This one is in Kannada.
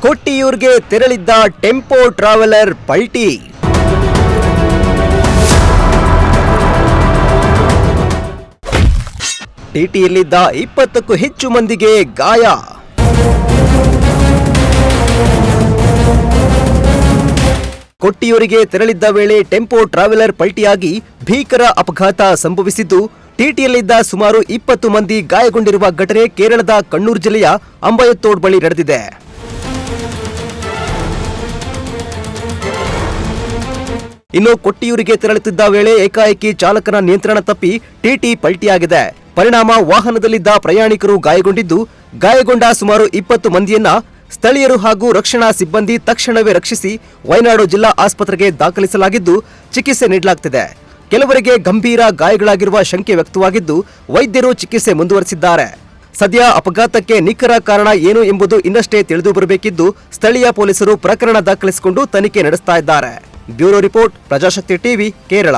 ಕೊಟ್ಟಿಯೂರ್ಗೆ ತೆರಳಿದ್ದ ಟೆಂಪೋ ಟ್ರಾವೆಲರ್ ಪಲ್ಟಿ. ಟಿಟಿಯಲ್ಲಿದ್ದ 20ಕ್ಕೂ ಹೆಚ್ಚು ಮಂದಿಗೆ ಗಾಯ. ಕೊಟ್ಟಿಯೂರಿಗೆ ತೆರಳಿದ್ದ ವೇಳೆ ಟೆಂಪೋ ಟ್ರಾವೆಲರ್ ಪಲ್ಟಿಯಾಗಿ ಭೀಕರ ಅಪಘಾತ ಸಂಭವಿಸಿದ್ದು, ಟಿಟಿಯಲ್ಲಿದ್ದ ಸುಮಾರು 20 ಮಂದಿ ಗಾಯಗೊಂಡಿರುವ ಘಟನೆ ಕೇರಳದ ಕಣ್ಣೂರು ಜಿಲ್ಲೆಯ ಅಂಬಯತ್ತೋಡ್ ಬಳಿ ನಡೆದಿದೆ. ಇನ್ನು ಕೊಟ್ಟಿಯೂರಿಗೆ ತೆರಳುತ್ತಿದ್ದ ವೇಳೆ ಏಕಾಏಕಿ ಚಾಲಕನ ನಿಯಂತ್ರಣ ತಪ್ಪಿ ಟಿಟಿ ಪಲ್ಟಿಯಾಗಿದೆ. ಪರಿಣಾಮ ವಾಹನದಲ್ಲಿದ್ದ ಪ್ರಯಾಣಿಕರು ಗಾಯಗೊಂಡಿದ್ದು, ಗಾಯಗೊಂಡ ಸುಮಾರು 20 ಮಂದಿಯನ್ನ ಸ್ಥಳೀಯರು ಹಾಗೂ ರಕ್ಷಣಾ ಸಿಬ್ಬಂದಿ ತಕ್ಷಣವೇ ರಕ್ಷಿಸಿ ವಯನಾಡು ಜಿಲ್ಲಾ ಆಸ್ಪತ್ರೆಗೆ ದಾಖಲಿಸಲಾಗಿದ್ದು ಚಿಕಿತ್ಸೆ ನೀಡಲಾಗುತ್ತಿದೆ. ಕೆಲವರಿಗೆ ಗಂಭೀರ ಗಾಯಗಳಾಗಿರುವ ಶಂಕೆ ವ್ಯಕ್ತವಾಗಿದ್ದು, ವೈದ್ಯರು ಚಿಕಿತ್ಸೆ ಮುಂದುವರೆಸಿದ್ದಾರೆ. ಸದ್ಯ ಅಪಘಾತಕ್ಕೆ ನಿಖರ ಕಾರಣ ಏನು ಎಂಬುದು ಇನ್ನಷ್ಟೇ ತಿಳಿದು ಬರಬೇಕಿದ್ದು, ಸ್ಥಳೀಯ ಪೊಲೀಸರು ಪ್ರಕರಣ ದಾಖಲಿಸಿಕೊಂಡು ತನಿಖೆ ನಡೆಸ್ತಾ ಇದ್ದಾರೆ. Bureau report, Prajashakti TV, Kerala.